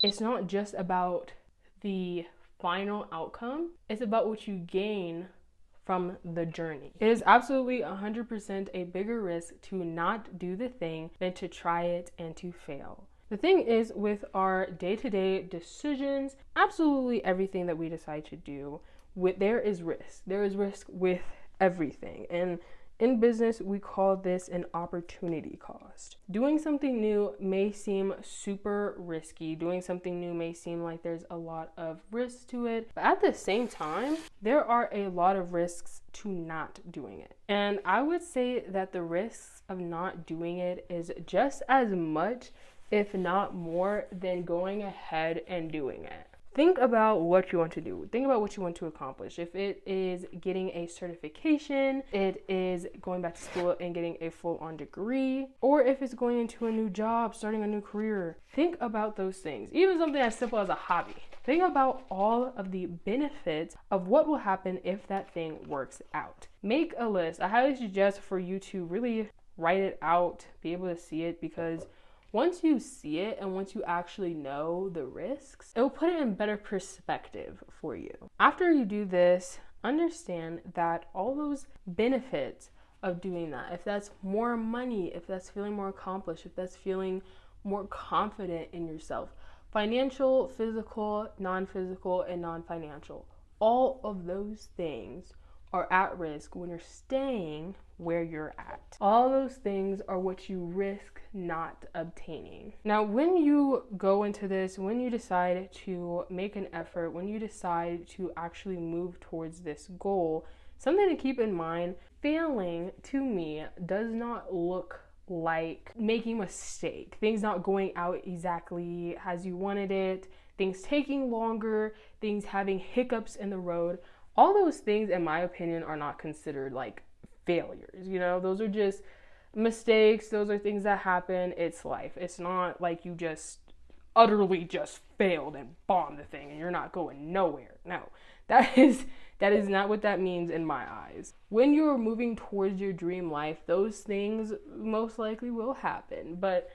it's not just about the final outcome, it's about what you gain from the journey. It is absolutely 100% a bigger risk to not do the thing than to try it and to fail. The thing is, with our day-to-day decisions, absolutely everything that we decide to do, there is risk. There is risk with everything. And in business, we call this an opportunity cost. Doing something new may seem super risky. Doing something new may seem like there's a lot of risks to it. But at the same time, there are a lot of risks to not doing it. And I would say that the risks of not doing it is just as much, if not more, than going ahead and doing it. Think about what you want to do. Think about what you want to accomplish. If it is getting a certification, it is going back to school and getting a full-on degree, or if it's going into a new job, starting a new career, think about those things. Even something as simple as a hobby. Think about all of the benefits of what will happen if that thing works out. Make a list. I highly suggest for you to really write it out, be able to see it, because once you see it and once you actually know the risks, it will put it in better perspective for you. After you do this, understand that all those benefits of doing that, if that's more money, if that's feeling more accomplished, if that's feeling more confident in yourself, financial, physical, non-physical, and non-financial, all of those things are at risk when you're staying where you're at. All those things are what you risk not obtaining. Now, when you go into this, when you decide to make an effort, when you decide to actually move towards this goal, something to keep in mind, failing to me does not look like making a mistake, things not going out exactly as you wanted it, things taking longer, things having hiccups in the road. All those things, in my opinion, are not considered like failures. You know, those are just mistakes. Those are things that happen. It's life. It's not like you just utterly just failed and bombed the thing and you're not going nowhere. No, that is not what that means in my eyes. When you're moving towards your dream life, those things most likely will happen. But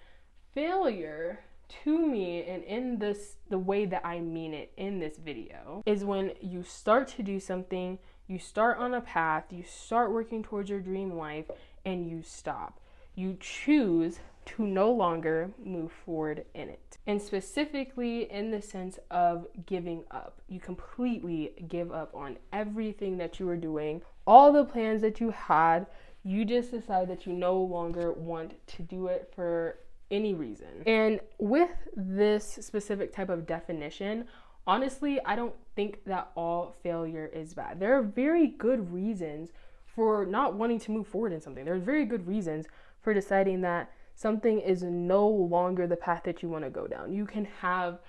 failure, to me, and in this, the way that I mean it in this video, is when you start to do something, you start on a path, you start working towards your dream life, and you stop. You choose to no longer move forward in it. And specifically in the sense of giving up. You completely give up on everything that you were doing, all the plans that you had. You just decide that you no longer want to do it for any reason. And with this specific type of definition, honestly, I don't think that all failure is bad. There are very good reasons for not wanting to move forward in something. There's very good reasons for deciding that something is no longer the path that you want to go down. You can have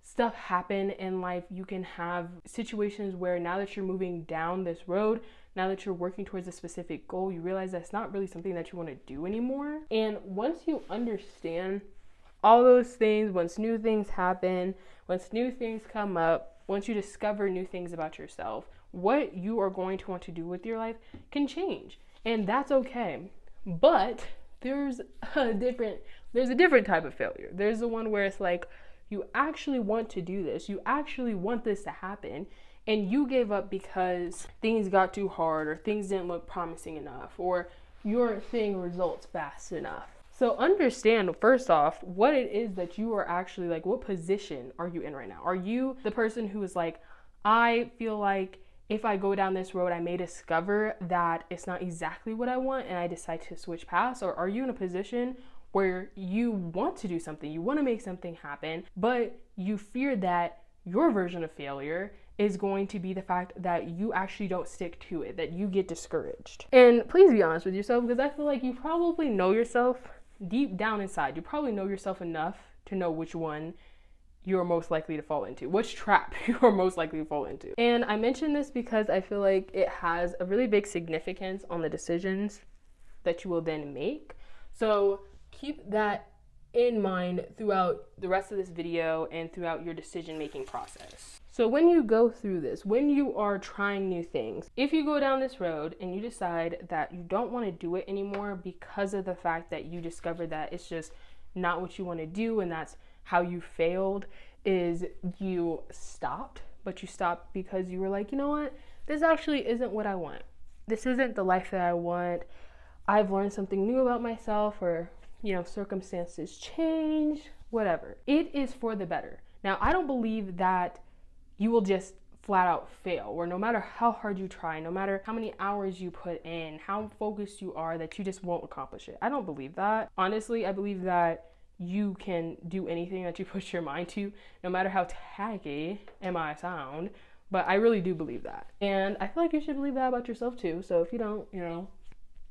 stuff happen in life. You can have situations where now that you're moving down this road, now that you're working towards a specific goal, you realize that's not really something that you want to do anymore. And once you understand all those things, once new things happen, once new things come up, once you discover new things about yourself, what you are going to want to do with your life can change. And that's okay. But there's a different type of failure. There's the one where it's like, you actually want to do this. You actually want this to happen. And you gave up because things got too hard, or things didn't look promising enough, or you weren't seeing results fast enough. So understand, first off, what it is that you are actually like. What position are you in right now? Are you the person who is like, I feel like if I go down this road, I may discover that it's not exactly what I want and I decide to switch paths? Or are you in a position where you want to do something, you want to make something happen, but you fear that your version of failure is going to be the fact that you actually don't stick to it, that you get discouraged? And please be honest with yourself, because I feel like you probably know yourself deep down inside. You probably know yourself enough to know which one you're most likely to fall into, which trap you're most likely to fall into. And I mention this because I feel like it has a really big significance on the decisions that you will then make. So keep that in mind throughout the rest of this video and throughout your decision-making process. So when you go through this, when you are trying new things, if you go down this road and you decide that you don't want to do it anymore because of the fact that you discovered that it's just not what you want to do and that's how you failed, is you stopped, but you stopped because you were like, you know what? This actually isn't what I want. This isn't the life that I want. I've learned something new about myself, or, circumstances change, whatever. It is for the better. Now, I don't believe that you will just flat out fail, or no matter how hard you try, no matter how many hours you put in, how focused you are, that you just won't accomplish it. I don't believe that. Honestly, I believe that you can do anything that you put your mind to, no matter how tacky am I sound. But I really do believe that. And I feel like you should believe that about yourself too. So if you don't,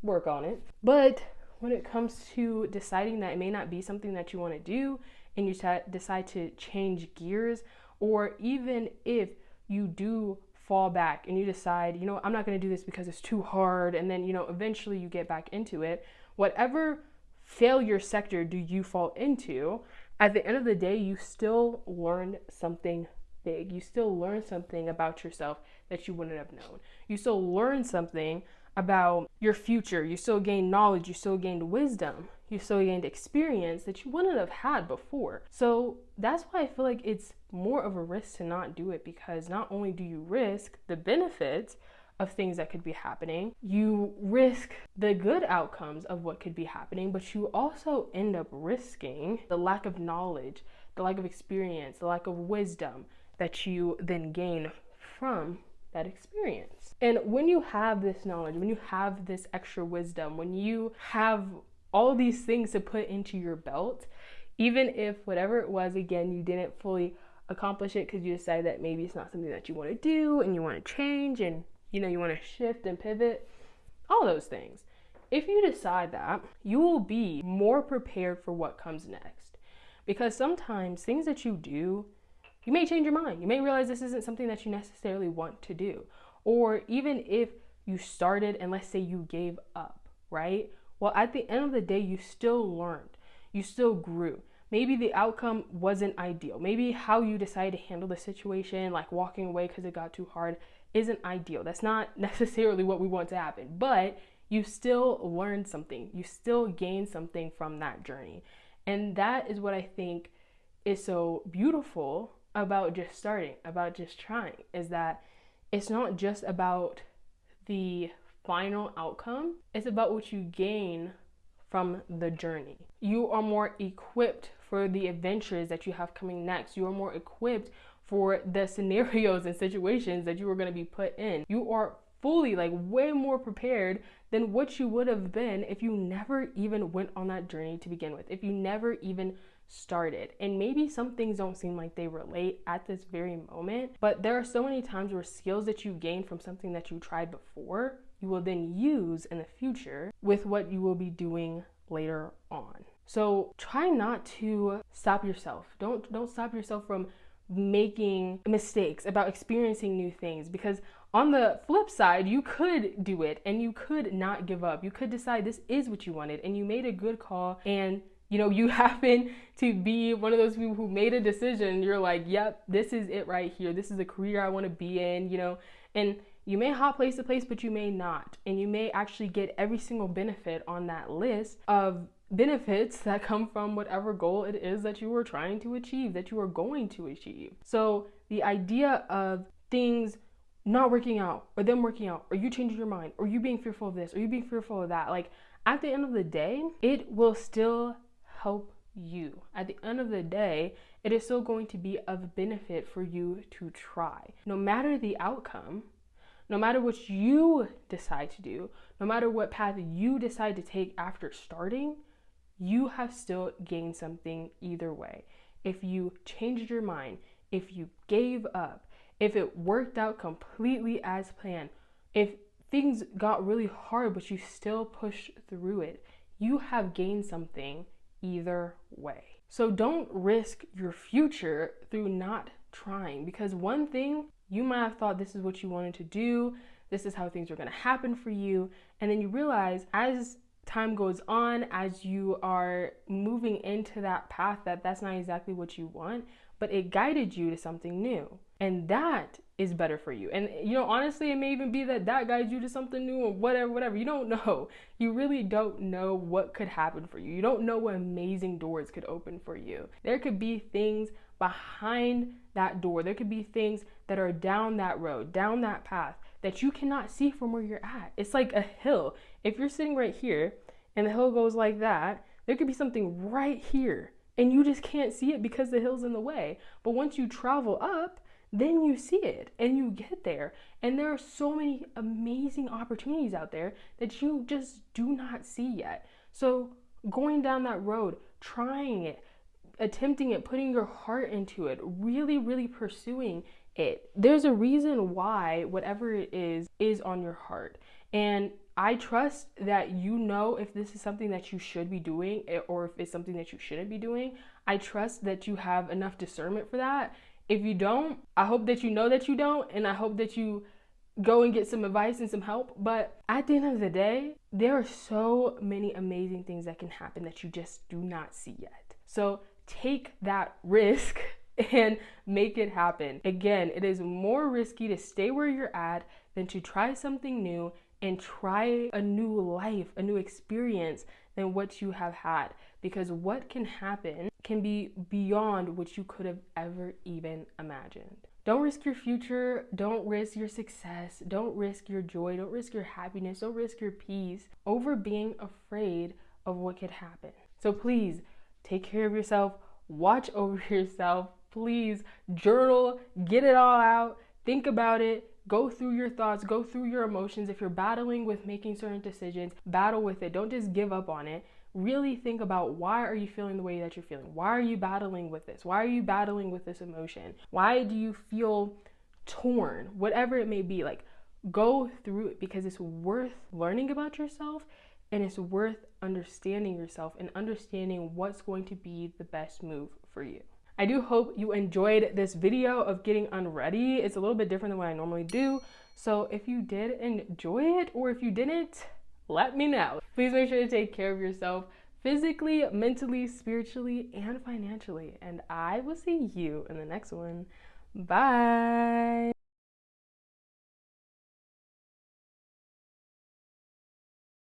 work on it. But when it comes to deciding that it may not be something that you want to do, and you decide to change gears, or even if you do fall back and you decide, I'm not going to do this because it's too hard, and then, eventually you get back into it, whatever failure sector do you fall into, at the end of the day, you still learned something big. You still learn something about yourself that you wouldn't have known. You still learn something about your future. You still gained knowledge. You still gained wisdom. You still gained experience that you wouldn't have had before. So that's why I feel like it's more of a risk to not do it, because not only do you risk the benefits of things that could be happening, you risk the good outcomes of what could be happening, but you also end up risking the lack of knowledge, the lack of experience, the lack of wisdom that you then gain from that experience. And when you have this knowledge, when you have this extra wisdom, when you have all these things to put into your belt, even if whatever it was, again, you didn't fully accomplish it because you decided that maybe it's not something that you want to do, and you want to change, and you want to shift and pivot, all those things. If you decide that, you will be more prepared for what comes next. Because sometimes things that you do, you may change your mind. You may realize this isn't something that you necessarily want to do. Or even if you started and let's say you gave up, right? Well, at the end of the day, you still learned. You still grew. Maybe the outcome wasn't ideal. Maybe how you decided to handle the situation, like walking away because it got too hard, isn't ideal. That's not necessarily what we want to happen. But you still learned something. You still gained something from that journey. And that is what I think is so beautiful about just starting, about just trying, is that it's not just about the final outcome. It's about what you gain from the journey. You are more equipped for the adventures that you have coming next. You are more equipped for the scenarios and situations that you are going to be put in. You are fully, way more prepared than what you would have been if you never even went on that journey to begin with, if you never even started. And maybe some things don't seem like they relate at this very moment, but there are so many times where skills that you gain from something that you tried before, you will then use in the future with what you will be doing later on. So try not to stop yourself. Don't stop yourself from making mistakes, about experiencing new things, because on the flip side, you could do it and you could not give up. You could decide this is what you wanted and you made a good call, and you happen to be one of those people who made a decision. You're like, yep, this is it right here. This is the career I want to be in, and you may hop place to place, but you may not. And you may actually get every single benefit on that list of benefits that come from whatever goal it is that you were trying to achieve, that you are going to achieve. So the idea of things not working out, or them working out, or you changing your mind, or you being fearful of this, or you being fearful of that, at the end of the day, it will still help you. At the end of the day, it is still going to be of benefit for you to try. No matter the outcome, no matter what you decide to do, no matter what path you decide to take after starting, you have still gained something either way. If you changed your mind, if you gave up, if it worked out completely as planned, if things got really hard but you still pushed through it, you have gained something either way. So don't risk your future through not trying, because one thing, you might have thought this is what you wanted to do, this is how things are going to happen for you, and then you realize as time goes on, as you are moving into that path, that's not exactly what you want, but it guided you to something new, and that is better for you. And honestly, it may even be that guides you to something new, or whatever. You don't know. You really don't know what could happen for you. You don't know what amazing doors could open for you. There could be things behind that door. There could be things that are down that road, down that path that you cannot see from where you're at. It's like a hill. If you're sitting right here and the hill goes like that, there could be something right here and you just can't see it because the hill's in the way. But once you travel up, then you see it and you get there. And there are so many amazing opportunities out there that you just do not see yet. So going down that road, trying it, attempting it, putting your heart into it, really, really pursuing it. There's a reason why whatever it is on your heart. And I trust that you know if this is something that you should be doing or if it's something that you shouldn't be doing. I trust that you have enough discernment for that. If you don't, I hope that you know that you don't, and I hope that you go and get some advice and some help. But at the end of the day, there are so many amazing things that can happen that you just do not see yet. So take that risk and make it happen. Again, it is more risky to stay where you're at than to try something new and try a new life, a new experience than what you have had. Because what can happen can be beyond what you could have ever even imagined. Don't risk your future. Don't risk your success. Don't risk your joy. Don't risk your happiness. Don't risk your peace over being afraid of what could happen. So please take care of yourself. Watch over yourself. Please journal, get it all out, think about it, go through your thoughts, go through your emotions. If you're battling with making certain decisions, battle with it. Don't just give up on it. Really think about, why are you feeling the way that you're feeling? Why are you battling with this? Why are you battling with this emotion? Why do you feel torn? Whatever it may be, like, go through it, because it's worth learning about yourself and it's worth understanding yourself and understanding what's going to be the best move for you. I do hope you enjoyed this video of getting unready. It's a little bit different than what I normally do. So if you did enjoy it, or if you didn't, let me know. Please make sure to take care of yourself physically, mentally, spiritually, and financially. And I will see you in the next one. Bye.